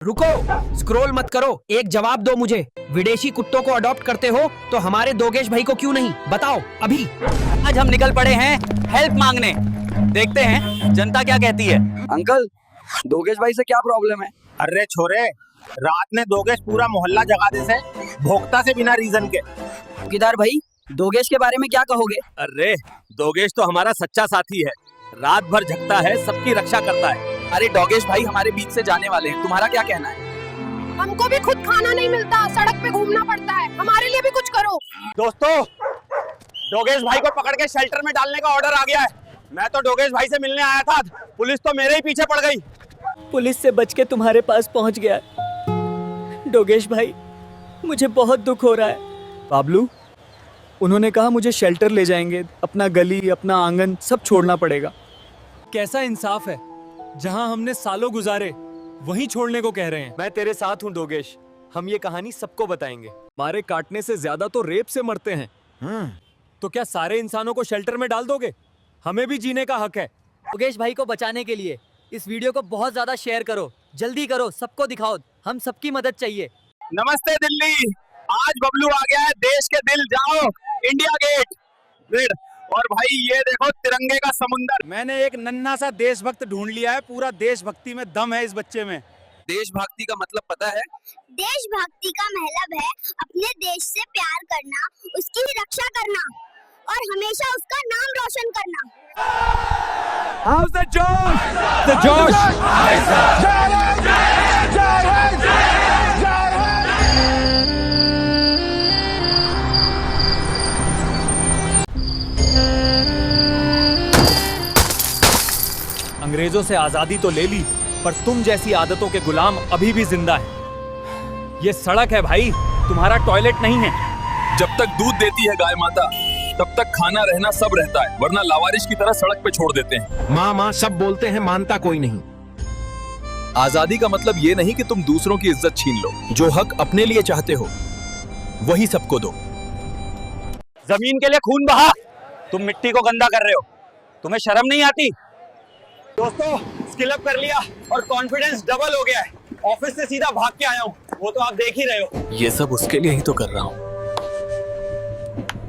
रुको, स्क्रॉल मत करो, एक जवाब दो मुझे। विदेशी कुत्तों को अडॉप्ट करते हो तो हमारे दोगेश भाई को क्यों नहीं? बताओ अभी। आज हम निकल पड़े हैं हेल्प मांगने। देखते हैं जनता क्या कहती है। अंकल, दोगेश भाई से क्या प्रॉब्लम है? अरे छोरे, रात ने दोगेश पूरा मोहल्ला जगा दे से भोगता से बिना रीजन के। किदार भाई, दोगेश के बारे में क्या कहोगे? अरे दोगेश तो हमारा सच्चा साथी है, रात भर जगता है, सबकी रक्षा करता है। अरे दोगेश भाई हमारे बीच से जाने वाले हैं, तुम्हारा क्या कहना है? हमको भी खुद खाना नहीं मिलता, सड़क पे घूमना पड़ता है, हमारे लिए भी कुछ करो। दोस्तों, दोगेश भाई को पकड़ के शेल्टर में डालने का ऑर्डर आ गया है। मैं तो दोगेश भाई से मिलने आया था, पुलिस तो मेरे ही पीछे पड़ गई। पुलिस से बच के तुम्हारे पास पहुंच गया। दोगेश भाई, मुझे बहुत दुख हो रहा है। बाबलू, उन्होंने कहा मुझे शेल्टर ले जाएंगे, अपना गली, अपना आंगन सब छोड़ना पड़ेगा। कैसा इंसाफ है, जहां हमने सालों गुजारे वहीं छोड़ने को कह रहे हैं। मैं तेरे साथ हूँ दोगेश, हम ये कहानी सबको बताएंगे। मारे काटने से ज्यादा तो रेप से मरते हैं। तो क्या सारे इंसानों को शेल्टर में डाल दोगे? हमें भी जीने का हक है। दोगेश भाई को बचाने के लिए इस वीडियो को बहुत ज्यादा शेयर करो, जल्दी करो, सबको दिखाओ, हम सबकी मदद चाहिए। नमस्ते दिल्ली, आज बबलू आ गया है देश के दिल, जाओ इंडिया गेट। और भाई ये देखो तिरंगे का समुंदर। मैंने एक नन्हा सा देशभक्त ढूंढ लिया है, पूरा देशभक्ति में दम है इस बच्चे में। देशभक्ति का मतलब पता है? देशभक्ति का मतलब है अपने देश से प्यार करना, उसकी रक्षा करना और हमेशा उसका नाम रोशन करना। How's the Josh? The Josh. अंग्रेजों से आजादी तो ले ली, पर तुम जैसी आदतों के गुलाम अभी भी जिंदा है। ये सड़क है भाई, तुम्हारा टॉयलेट नहीं है। जब तक दूध देती है गाय माता, तब तक खाना रहना सब रहता है, वरना लावारिश की तरह सड़क पे छोड़ देते हैं। माँ माँ सब बोलते हैं, मानता कोई नहीं। आजादी का मतलब ये नहीं कि तुम दूसरों की इज्जत छीन लो। जो हक अपने लिए चाहते हो वही सबको दो। जमीन के लिए खून बहा, तुम मिट्टी को गंदा कर रहे हो, तुम्हें शर्म नहीं आती? दोस्तों, स्किल अप कर लिया और कॉन्फिडेंस डबल हो गया है। ऑफिस से सीधा भाग के आया हूँ, वो तो आप देख ही रहे हो। ये सब उसके लिए ही तो कर रहा हूँ।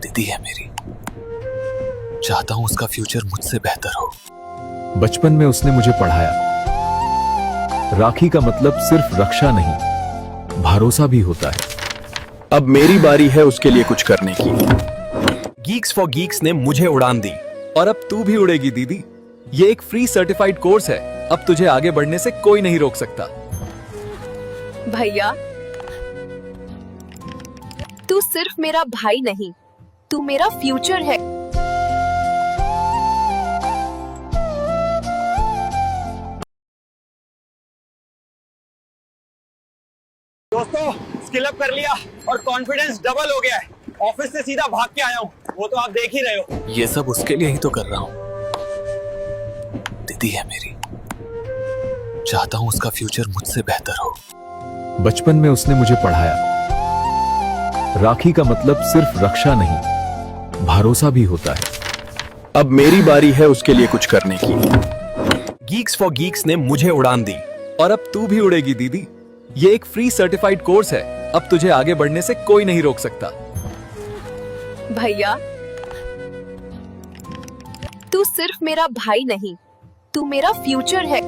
दीदी है मेरी, चाहता हूँ उसका फ्यूचर मुझसे बेहतर हो। बचपन में उसने मुझे पढ़ाया, राखी का मतलब सिर्फ रक्षा नहीं, भरोसा भी होता है। अब मेरी बारी है उसके लिए कुछ करने की। गीक्स फॉर गीक्स ने मुझे उड़ान दी, और अब तू भी उड़ेगी दीदी। ये एक फ्री सर्टिफाइड कोर्स है, अब तुझे आगे बढ़ने से कोई नहीं रोक सकता। भैया, तू सिर्फ मेरा भाई नहीं, तू मेरा फ्यूचर है। दोस्तों, स्किल अप कर लिया और कॉन्फिडेंस डबल हो गया है। ऑफिस से सीधा भाग के आया हूँ, वो तो आप देख ही रहे हो। ये सब उसके लिए ही तो कर रहा हूँ। दीदी है मेरी, चाहता हूँ उसका फ्यूचर मुझसे बेहतर हो। बचपन में उसने मुझे पढ़ाया, राखी का मतलब सिर्फ रक्षा नहीं, भरोसा भी होता है। अब मेरी बारी है उसके लिए कुछ करने की। गीक्स फॉर गीक्स ने मुझे उड़ान दी, और अब तू भी उड़ेगी दीदी। ये एक फ्री सर्टिफाइड कोर्स है, अब तुझे आगे बढ़ने से कोई नहीं रोक सकता। भैया, तू सिर्फ मेरा भाई नहीं, तू मेरा फ्यूचर है।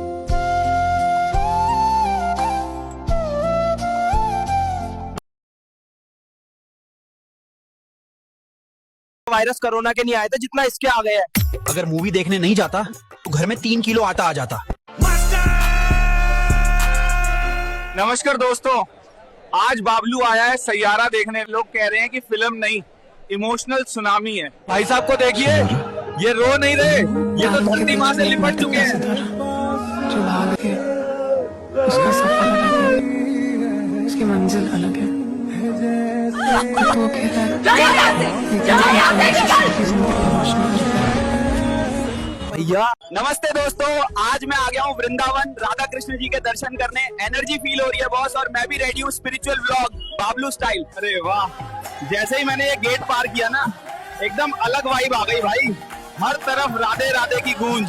वायरस कोरोना के नहीं आए थे जितना इसके आ गया है। अगर मूवी देखने नहीं जाता तो घर में 3 किलो आटा आ जाता। नमस्कार दोस्तों, आज बाबलू आया है सैयारा देखने। लोग कह रहे हैं कि फिल्म नहीं, इमोशनल सुनामी है। भाई साहब को देखिए, ये रो नहीं रहे, ये तो धरती माँ से लिपट चुके हैं। जो भाग है उसका सफर अलग है, उसकी मंजिल अलग है। वो कह रहा भैया नमस्ते दोस्तों, आज मैं आ गया हूँ वृंदावन राधा कृष्ण जी के दर्शन करने। एनर्जी फील हो रही है बॉस, और मैं भी रेडी हूँ स्पिरिचुअल व्लॉग बाबलू स्टाइल। अरे वाह, जैसे ही मैंने ये गेट पार किया ना, एकदम अलग वाइब आ गई भाई। हर तरफ राधे राधे की गूंज।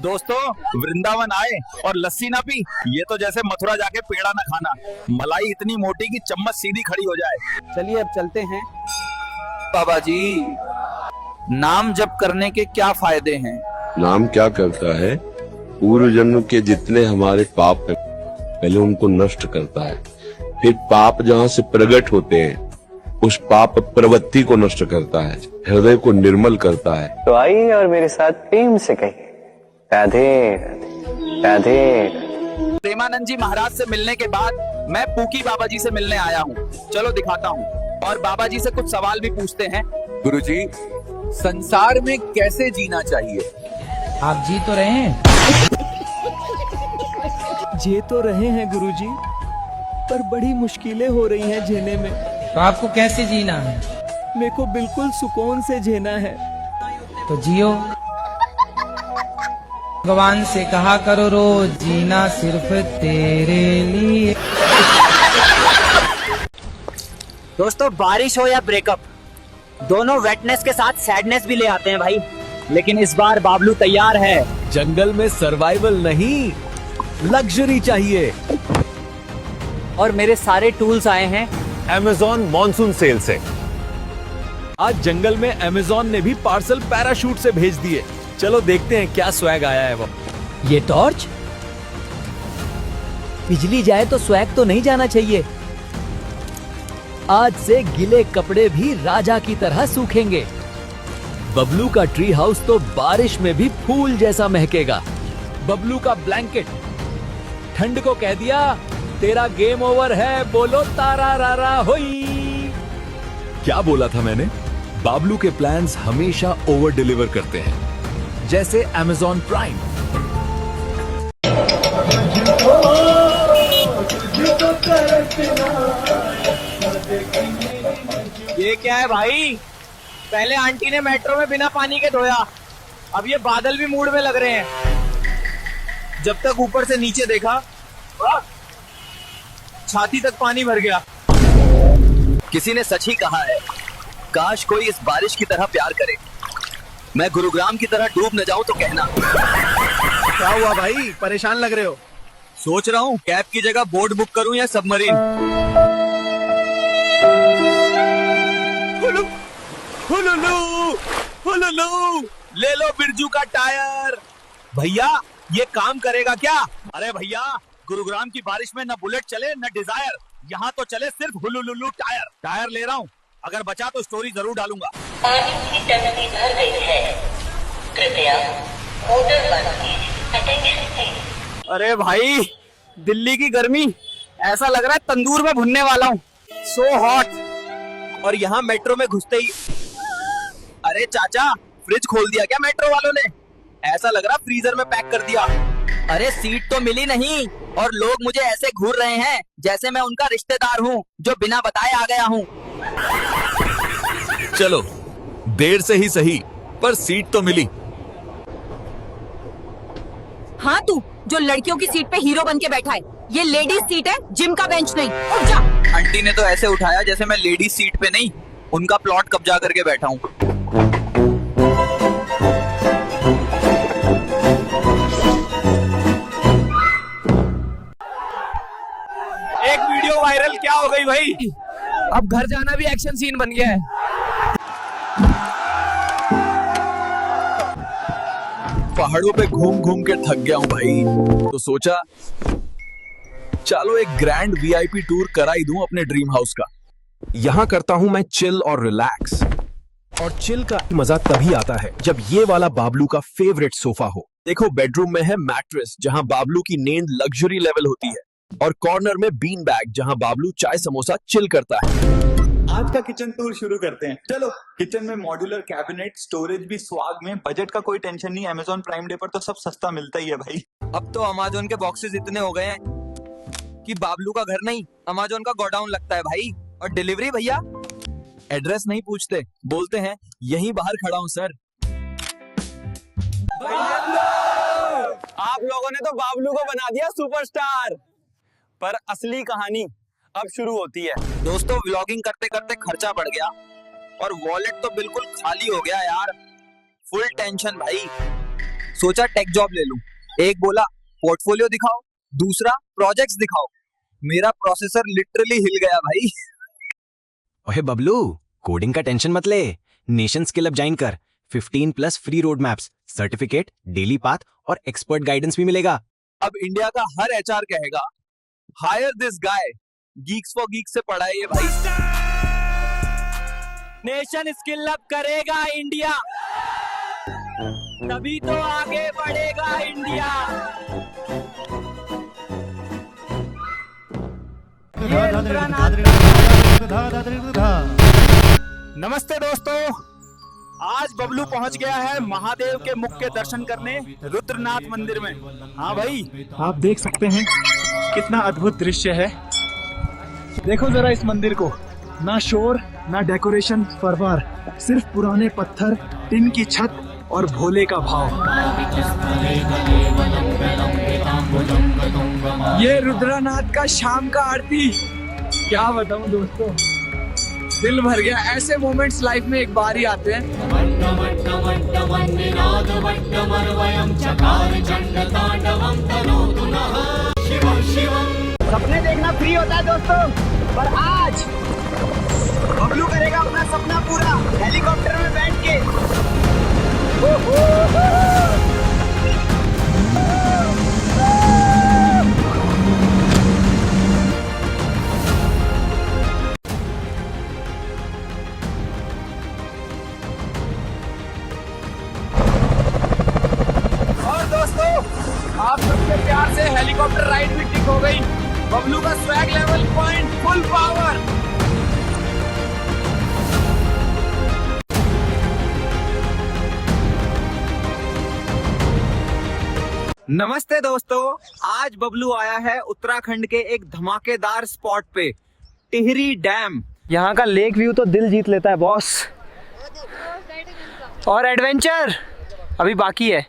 दोस्तों, वृंदावन आए और लस्सी ना पी, ये तो जैसे मथुरा जाके पेड़ा ना खाना। मलाई इतनी मोटी कि चम्मच सीधी खड़ी हो जाए। चलिए अब चलते हैं। बाबा जी, नाम जप करने के क्या फायदे हैं? नाम क्या करता है? पूर्व जन्म के जितने हमारे पाप हैं पहले उनको नष्ट करता है, फिर पाप जहाँ से प्रकट होते हैं उस पाप प्रवृत्ति को नष्ट करता है, हृदय को निर्मल करता है। तो आइए और मेरे साथ प्रेम से कहिए राधे राधे राधे। प्रेमानंद जी महाराज से मिलने के बाद मैं पूकी बाबा जी से मिलने आया हूँ। चलो दिखाता हूँ और बाबा जी से कुछ सवाल भी पूछते हैं। गुरुजी, संसार में कैसे जीना चाहिए? आप जी तो रहे हैं। जे तो रहे हैं गुरुजी, पर बड़ी मुश्किलें हो रही हैं जीने में। तो आपको कैसे जीना है? मेरे को बिल्कुल सुकून से जीना है। तो जियो। भगवान से कहा करो रोज जीना सिर्फ तेरे लिए। दोस्तों, बारिश हो या ब्रेकअप, दोनों वेटनेस के साथ सैडनेस भी ले आते हैं भाई। लेकिन इस बार बाबलू तैयार है। जंगल में सर्वाइवल नहीं, लग्जरी चाहिए। और मेरे सारे टूल्स आए हैं अमेज़न मॉनसून सेल से। आज जंगल में अमेज़न ने भी पार्सल पैराशूट से भेज दिए। चलो देखते हैं क्या स्वैग आया है वो। ये टॉर्च, बिजली जाए तो स्वैग तो नहीं जाना चाहिए। आज से गिले कपड़े भी राजा की तरह सूखेंगे। बबलू का ट्री हाउस तो बारिश में भी फूल जैसा महकेगा। बबलू का ब्लैंकेट ठंड को कह दिया तेरा गेम ओवर है, बोलो तारा रारा होई। क्या बोला था मैंने? बाबलू के प्लान्स हमेशा ओवर डिलीवर करते हैं, जैसे अमेज़न प्राइम। ये क्या है भाई? पहले आंटी ने मेट्रो में बिना पानी के धोया, अब ये बादल भी मूड में लग रहे हैं। जब तक ऊपर से नीचे देखा, छाती तक पानी भर गया। किसी ने सच ही कहा है, काश कोई इस बारिश की तरह प्यार करे। मैं गुरुग्राम की तरह डूब न जाऊं तो कहना। क्या हुआ भाई, परेशान लग रहे हो? सोच रहा हूँ कैब की जगह बोट बुक करूं या सबमरीन। हुलुलु, ले लो बिरजू का टायर। भैया, ये काम करेगा क्या? अरे भैया, गुरुग्राम की बारिश में न बुलेट चले न डिजायर, यहाँ तो चले सिर्फ हुलुलुलु टायर। टायर ले रहा हूँ, अगर बचा तो स्टोरी जरूर डालूंगा। पानी की टंकी भर गई है, कृपया मोटर बंद कीजिए। Attention please. अरे भाई, दिल्ली की गर्मी, ऐसा लग रहा है तंदूर में भुनने वाला हूँ। So hot. और यहाँ मेट्रो में घुसते ही, अरे चाचा, फ्रिज खोल दिया क्या मेट्रो वालों ने? ऐसा लग रहा फ्रीजर में पैक कर दिया। अरे सीट तो मिली नहीं और लोग मुझे ऐसे घूर रहे हैं जैसे मैं उनका रिश्तेदार हूँ जो बिना बताए आ गया हूँ। चलो, देर से ही सही, पर सीट तो मिली। हाँ, तू जो लड़कियों की सीट पे हीरो बन के बैठा है, ये लेडीज सीट है, जिम का बेंच नहीं। उठ जा। आंटी ने तो ऐसे उठाया जैसे मैं लेडीज सीट पे नहीं, उनका प्लॉट कब्जा करके बैठा हूँ। एक वीडियो वायरल क्या हो गई भाई? अब घर जाना भी एक्शन सीन बन गया है। पहाड़ों पे घूम घूम के थक गया हूँ भाई, तो सोचा चलो एक ग्रैंड वीआईपी टूर करा ही दूं अपने ड्रीम हाउस का। यहाँ करता हूँ मैं चिल और रिलैक्स, और चिल का मजा तभी आता है जब ये वाला बाबलू का फेवरेट सोफा हो। देखो, बेडरूम में है मैट्रेस जहाँ बाबलू की नींद लग्जरी लेवल होती है, और कॉर्नर में बीन बैग जहाँ बाबलू चाय समोसा चिल करता है। आज का किचन टूर शुरू करते हैं। चलो, किचन में मॉड्यूलर कैबिनेट, स्टोरेज भी स्वाग में, बजट का कोई टेंशन नहीं। अमेज़न प्राइम डे पर तो सब सस्ता मिलता ही है भाई। अब तो अमेज़न के बॉक्सेस इतने हो गए हैं कि बाबलू का घर नहीं, अमेज़न का गोडाउन लगता है भाई। और डिलीवरी भैया एड्रेस नहीं पूछते, बोलते हैं यहीं बाहर खड़ा हूँ सर। आप लोगों ने तो बाबलू को बना दिया सुपरस्टार, पर असली कहानी अब शुरू होती है। दोस्तों, व्लॉगिंग करते करते खर्चा बढ़ गया और वॉलेट तो बिल्कुल खाली हो गया यार। फुल टेंशन भाई। सोचा टेक जॉब ले लूं। एक बोला पोर्टफोलियो दिखाओ, दूसरा प्रोजेक्ट्स दिखाओ। मेरा प्रोसेसर लिटरली हिल गया भाई। ओहे बबलू, कोडिंग का टेंशन मत ले। नेशन स्किल अप ज्वाइन कर। 15+ free road maps, certificate, daily path और एक्सपर्ट गाइडेंस भी मिलेगा। अब इंडिया का हर एचआर कहेगा hire this guy. Geeks for Geeks से पढ़ा है ये भाई। नेशन स्किल अप करेगा इंडिया, तभी तो आगे बढ़ेगा इंडिया। नमस्ते दोस्तों, आज बबलू पहुंच गया है महादेव के मुख के दर्शन करने रुद्रनाथ मंदिर में। हाँ भाई, आप देख सकते हैं कितना अद्भुत दृश्य है। देखो जरा इस मंदिर को, ना शोर ना डेकोरेशन परवार, सिर्फ पुराने पत्थर, टिन की छत और भोले का भाव। ये रुद्रनाथ का शाम का आरती, क्या बताऊं दोस्तों, दिल भर गया। ऐसे मोमेंट्स लाइफ में एक बार ही आते हैं। सपने देखना फ्री होता है दोस्तों, पर आज बबलू करेगा अपना सपना पूरा हेलीकॉप्टर में बैठ के। और दोस्तों, आप सबके प्यार से हेलीकॉप्टर राइड भी टिक हो गई। बबलू का swag level point full power. नमस्ते दोस्तों, आज बबलू आया है उत्तराखंड के एक धमाकेदार स्पॉट पे, टिहरी डैम। यहाँ का लेक व्यू तो दिल जीत लेता है बॉस। और एडवेंचर अभी बाकी है।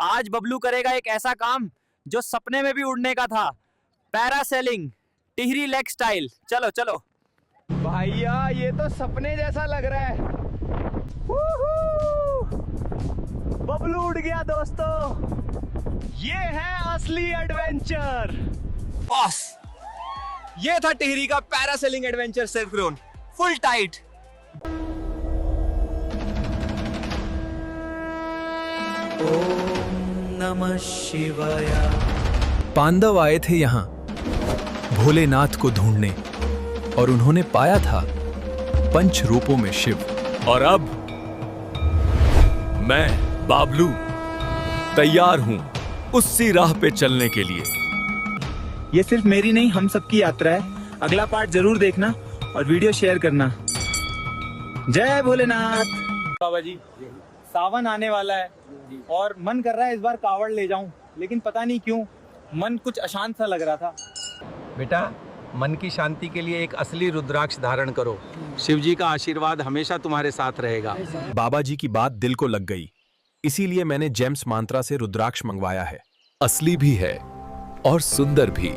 आज बबलू करेगा एक ऐसा काम जो सपने में भी उड़ने का था, पैरासेलिंग टिहरी लेक स्टाइल। चलो चलो भैया, ये तो सपने जैसा लग रहा है। बबलू उड़ गया दोस्तों, ये है असली एडवेंचर। बॉस, ये था टिहरी का parasailing adventure, self grown, full tight. नमः शिवाय। पांडव आए थे यहाँ भोलेनाथ को ढूंढने, और उन्होंने पाया था पंच रूपों में शिव। और अब मैं बाबलू तैयार हूं उसी राह पे चलने के लिए। ये सिर्फ मेरी नहीं, हम सबकी यात्रा है। अगला पार्ट जरूर देखना और वीडियो शेयर करना। जय भोलेनाथ। बाबा जी, सावन आने वाला है और मन कर रहा है इस बार कावड़ ले जाऊं, लेकिन पता नहीं क्यों मन कुछ अशांत सा लग रहा था। बेटा, मन की शांति के लिए एक असली रुद्राक्ष धारण करो। शिव जी का आशीर्वाद हमेशा तुम्हारे साथ रहेगा। बाबा जी की बात दिल को लग गई, इसीलिए मैंने जेम्स मांत्रा से रुद्राक्ष मंगवाया है। असली भी है और सुंदर भी।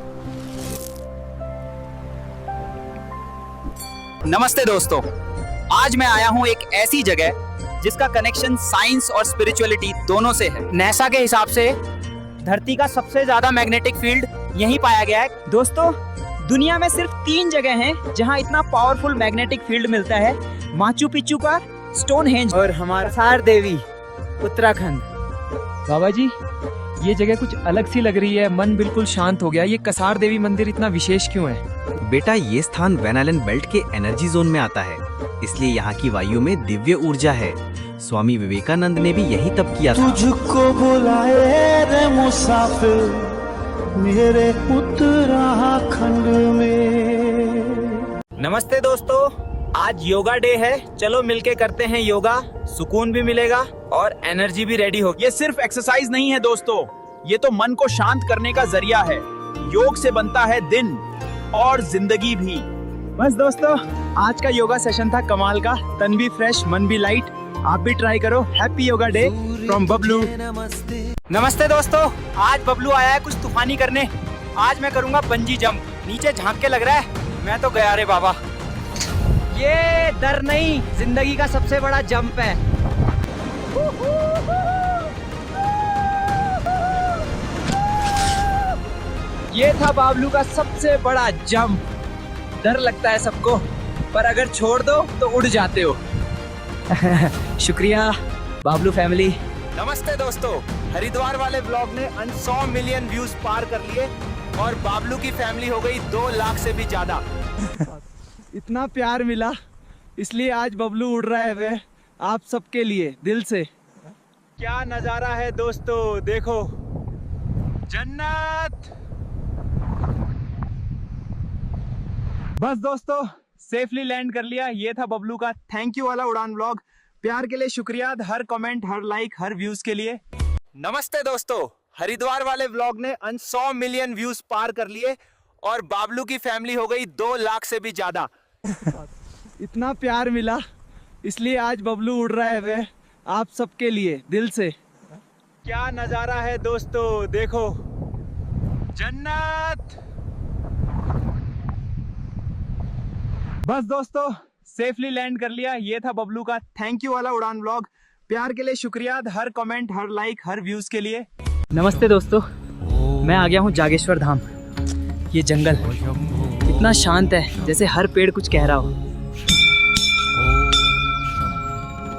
नमस्ते दोस्तों, आज मैं आया हूँ एक ऐसी जगह जिसका कनेक्शन साइंस और स्पिरिचुअलिटी दोनों से है। नासा के हिसाब से धरती का सबसे ज्यादा मैग्नेटिक फील्ड यहीं पाया गया है। दोस्तों, दुनिया में सिर्फ 3 जगह हैं जहां इतना पावरफुल मैग्नेटिक फील्ड मिलता है। माचू पिच्चू का स्टोनहेंज और हमारा कसार देवी उत्तराखंड। बाबा जी, ये जगह कुछ अलग सी लग रही है, मन बिल्कुल शांत हो गया। ये कसार देवी मंदिर इतना विशेष क्यों है? बेटा, ये स्थान वैन आइलैंड बेल्ट के एनर्जी जोन में आता है, इसलिए यहाँ की वायु में दिव्य ऊर्जा है। स्वामी विवेकानंद ने भी यही तप किया था। तुझको बुलाए रे मुसाफिर मेरे उत्तराखंड में। नमस्ते दोस्तों, आज योगा डे है। चलो मिलके करते हैं योगा, सुकून भी मिलेगा और एनर्जी भी रेडी होगी। ये सिर्फ एक्सरसाइज नहीं है दोस्तों, ये तो मन को शांत करने का जरिया है। योग से बनता है दिन और जिंदगी भी। बस दोस्तों, आज का योगा सेशन था कमाल का। तन भी फ्रेश, मन भी लाइट। आप भी ट्राई करो। Happy yoga day from Bablu. नमस्ते दोस्तों, आज बबलू आया है कुछ तूफानी करने। आज मैं करूंगा बंजी जंप। नीचे झांक के लग रहा है मैं तो गया रे बाबा। ये डर नहीं, जिंदगी का सबसे बड़ा जंप है। ये था बाबलू का सबसे बड़ा जंप। डर लगता है सबको, पर अगर छोड़ दो तो उड़ जाते हो। शुक्रिया बाबलू फैमिली। नमस्ते दोस्तों, हरिद्वार वाले ब्लॉग ने 100 मिलियन व्यूज पार कर लिए और बाबलू की फैमिली हो गई 2 लाख से भी ज्यादा। इतना प्यार मिला, इसलिए आज बबलू उड़ रहा है वे आप सबके लिए दिल से। क्या नजारा है दोस्तों, देखो जन्नत। बस दोस्तों, सेफली लैंड कर लिया। ये था बबलू का थैंक यू वाला उड़ान व्लॉग। प्यार के लिए शुक्रिया, हर कमेंट, हर लाइक, हर व्यूज के लिए। नमस्ते दोस्तों, हरिद्वार वाले व्लॉग ने 100 मिलियन व्यूज पार कर लिए और बाबलू की फैमिली हो गई 2 लाख से भी ज्यादा। इतना प्यार मिला, इसलिए आज बबलू उड़ रहा है वे आप सबके लिए दिल से। क्या नजारा है दोस्तों, देखो जन्नत। बस दोस्तों, सेफली लैंड कर लिया। ये था बबलू का थैंक यू वाला उड़ान व्लॉग। प्यार के लिए शुक्रिया, हर कमेंट, हर लाइक, हर व्यूज के लिए। नमस्ते दोस्तों, मैं आ गया हूँ जागेश्वर धाम। ये जंगल इतना शांत है जैसे हर पेड़ कुछ कह रहा हो।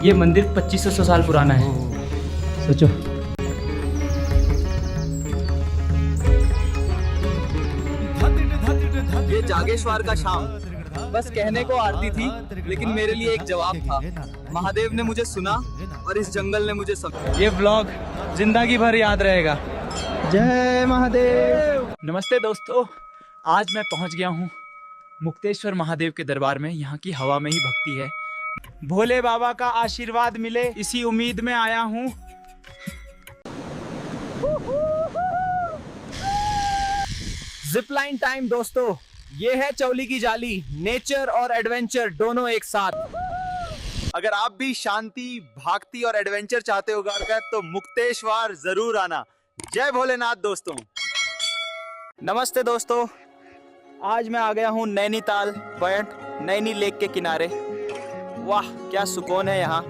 ये मंदिर 2500 साल पुराना है, सोचो। ये जागेश्वर का शाम बस कहने को आरती थी, लेकिन मेरे लिए एक जवाब था। महादेव ने मुझे सुना और इस जंगल ने मुझे समझा। ये व्लॉग जिंदगी भर याद रहेगा। जय महादेव। नमस्ते दोस्तों, आज मैं पहुंच गया हूं मुक्तेश्वर महादेव के दरबार में। यहाँ की हवा में ही भक्ति है। भोले बाबा का आशीर्वाद मिले, इसी उम्मीद में आया हूं। जिपलाइन टाइम दोस्तों, ये है चौली की जाली। नेचर और एडवेंचर दोनों एक साथ। अगर आप भी शांति, भागती और एडवेंचर चाहते हो गाड़कर, तो मुक्तेश्वर जरूर आना। जय भोलेनाथ दोस्तों। नमस्ते दोस्तों, आज मैं आ गया हूँ नैनीताल पॉइंट, नैनी लेक के किनारे। वाह क्या सुकून है यहाँ।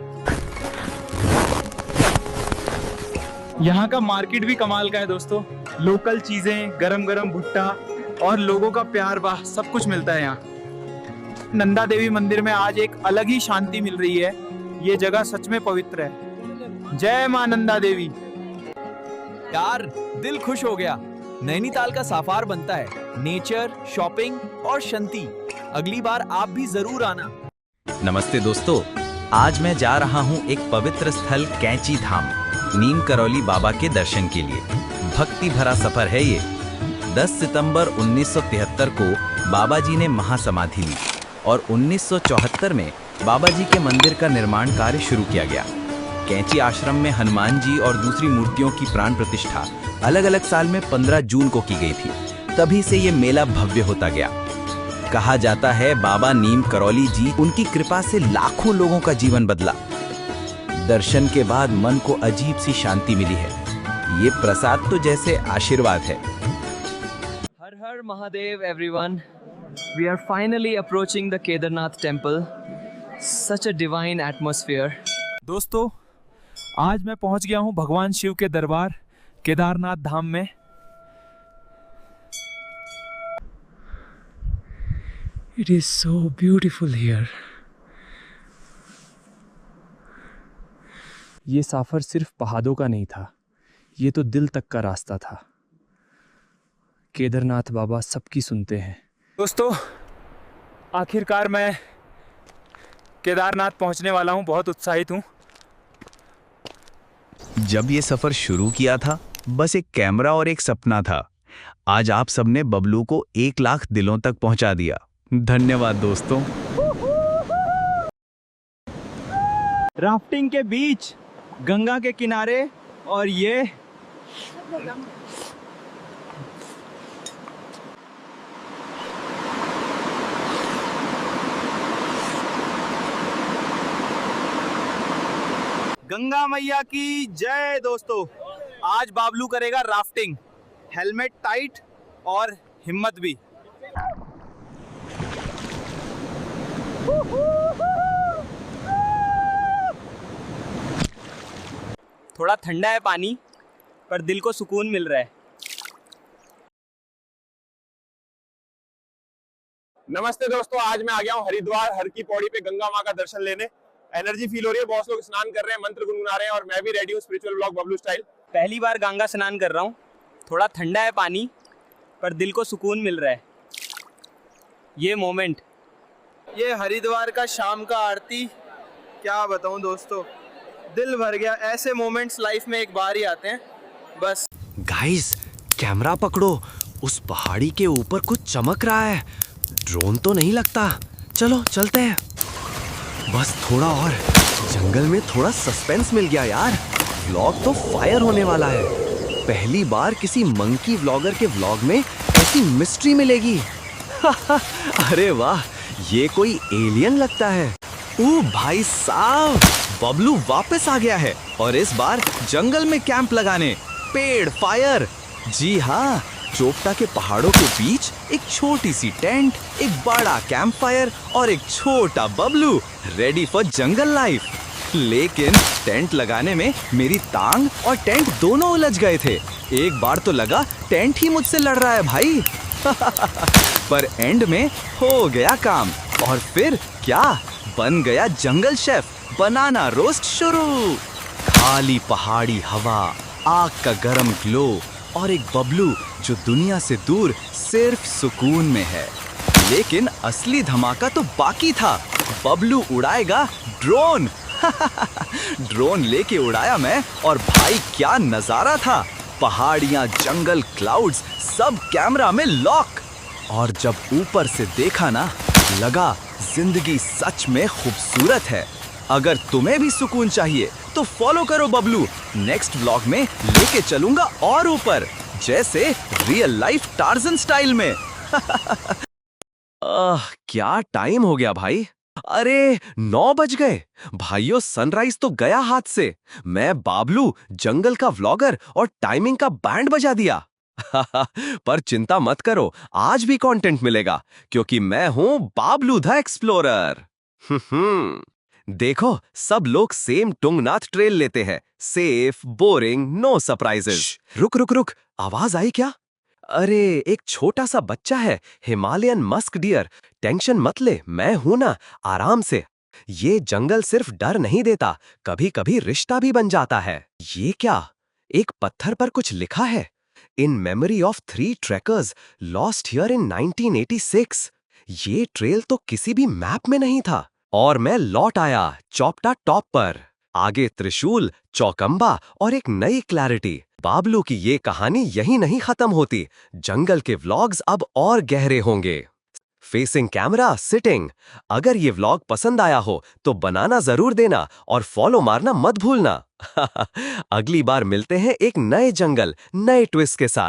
यहाँ का मार्केट भी कमाल का है दोस्तों। लोकल चीजें, गरम गरम भुट्टा और लोगों का प्यार, वाह सब कुछ मिलता है यहाँ। नंदा देवी मंदिर में आज एक अलग ही शांति मिल रही है। ये जगह सच में पवित्र है। जय मां नंदा देवी। यार दिल खुश हो गया। नैनीताल का साफार बनता है। नेचर, शॉपिंग और शांति। अगली बार आप भी जरूर आना। नमस्ते दोस्तों, आज मैं जा रहा हूँ एक पवित्र स्थल कैंची धाम, नीम करौली बाबा के दर्शन के लिए। भक्ति भरा सफर है ये। 10 सितंबर 1973 को बाबा जी ने महासमाधि ली और 1974 में बाबा जी के मंदिर का निर्माण कार्य शुरू किया गया। कैंची आश्रम में हनुमान जी और दूसरी मूर्तियों की प्राण प्रतिष्ठा अलग अलग साल में 15 जून को की गई थी। तभी से ये मेला भव्य होता गया। कहा जाता है बाबा नीम करौली जी, उनकी कृपा से लाखों लोगों का जीवन बदला। दर्शन के बाद मन को अजीब सी शांति मिली है। ये प्रसाद तो जैसे आशीर्वाद है। हर हर Mahadev everyone. We are finally approaching the Kedarnath temple. Such a divine atmosphere. दोस्तों, आज मैं पहुंच गया हूं भगवान शिव के दरबार केदारनाथ धाम में। It is so beautiful here. ये सफर सिर्फ पहाड़ों का नहीं था, ये तो दिल तक का रास्ता था। केदारनाथ बाबा सबकी सुनते हैं। दोस्तों, आखिरकार मैं केदारनाथ पहुंचने वाला हूं। बहुत उत्साहित हूं। जब ये सफर शुरू किया था, बस एक कैमरा और एक सपना था। आज आप सबने बबलू को 1 लाख दिलों तक पहुंचा दिया। धन्यवाद दोस्तों। राफ्टिंग के बीच, गंगा के किनारे, और ये गंगा मैया की जय। दोस्तों, आज बाबलू करेगा राफ्टिंग। हेलमेट टाइट और हिम्मत भी। थोड़ा ठंडा है पानी, पर दिल को सुकून मिल रहा है। नमस्ते दोस्तों, आज मैं आ गया हूँ हरिद्वार हर की पौड़ी पे गंगा माँ का दर्शन लेने। एनर्जी फील हो रही है, बहुत लोग स्नान कर रहे हैं, मंत्र गुनगुना रहे हैं और मैं भी रेडी हूँ स्पिरिचुअल ब्लॉग बबलू स्टाइल। पहली बार गंगा स्नान कर रहा हूँ। थोड़ा ठंडा है पानी, पर दिल को सुकून मिल रहा है। ये मोमेंट, ये हरिद्वार का शाम का आरती, क्या बताऊं दोस्तों, दिल भर गया। ऐसे मोमेंट्स लाइफ में एक बार ही आते हैं बस। गाइस, कैमरा पकड़ो, उस पहाड़ी के ऊपर कुछ चमक रहा है। ड्रोन तो नहीं लगता, चलो चलते हैं। बस थोड़ा और, जंगल में थोड़ा सस्पेंस मिल गया यार। व्लॉग तो फायर होने वाला है। पहली बार किसी मंकी व्लॉगर के व्लॉग में ऐसी मिस्ट्री मिलेगी। अरे वाह, ये कोई एलियन लगता है। ओ भाई साहब, बबलू वापस आ गया है और इस बार जंगल में कैंप लगाने। पेड़ फायर, जी हाँ, चोपटा के पहाड़ों के बीच एक छोटी सी टेंट, एक बड़ा कैंप फायर और एक छोटा Bablu, ready for jungle life. लेकिन टेंट लगाने में मेरी टांग और टेंट दोनों उलझ गए थे। एक बार तो लगा टेंट ही मुझसे लड़ रहा है भाई। पर एंड में हो गया काम और फिर क्या, बन गया जंगल शेफ। बनाना रोस्ट शुरू। खाली पहाड़ी हवा, आग का गरम ग्लो और एक बबलू जो दुनिया से दूर सिर्फ सुकून में है। लेकिन असली धमाका तो बाकी था। बबलू उड़ाएगा ड्रोन। ड्रोन लेके उड़ाया मैं और भाई क्या नजारा था। पहाड़ियां, जंगल, क्लाउड्स सब कैमरा में लॉक। और जब ऊपर से देखा ना, लगा जिंदगी सच में खूबसूरत है। अगर तुम्हें भी सुकून चाहिए तो फॉलो करो बबलू। नेक्स्ट व्लॉग में लेके चलूंगा और ऊपर, जैसे रियल लाइफ टार्जन स्टाइल में। क्या टाइम हो गया भाई। अरे 9 बज गए भाइयों, सनराइज तो गया हाथ से। मैं बाबलू जंगल का व्लॉगर और टाइमिंग का बैंड बजा दिया। पर चिंता मत करो, आज भी कंटेंट मिलेगा क्योंकि मैं हूं बाबलू द एक्सप्लोरर। देखो, सब लोग सेम टुंगनाथ ट्रेल लेते हैं। Safe, boring, no surprises. रुक रुक रुक, आवाज आई क्या? अरे एक छोटा सा बच्चा है, हिमालयन मस्क डियर। टेंशन मत ले, मैं हूं ना, आराम से। ये जंगल सिर्फ डर नहीं देता, कभी कभी रिश्ता भी बन जाता है। ये क्या, एक पत्थर पर कुछ लिखा है। In memory of 3 trackers lost here in 1986। ये ट्रेल तो किसी भी मैप में नहीं था और मैं लौट आया चोपटा टॉप पर। आगे त्रिशूल, चौकंबा और एक नई क्लैरिटी। बाबलू की ये कहानी यहीं नहीं खत्म होती। जंगल के व्लॉग्स अब और गहरे होंगे। Facing camera, sitting. अगर ये व्लॉग पसंद आया हो तो बनाना जरूर देना और फॉलो मारना मत भूलना। अगली बार मिलते हैं एक नए जंगल, नए ट्विस्ट के साथ।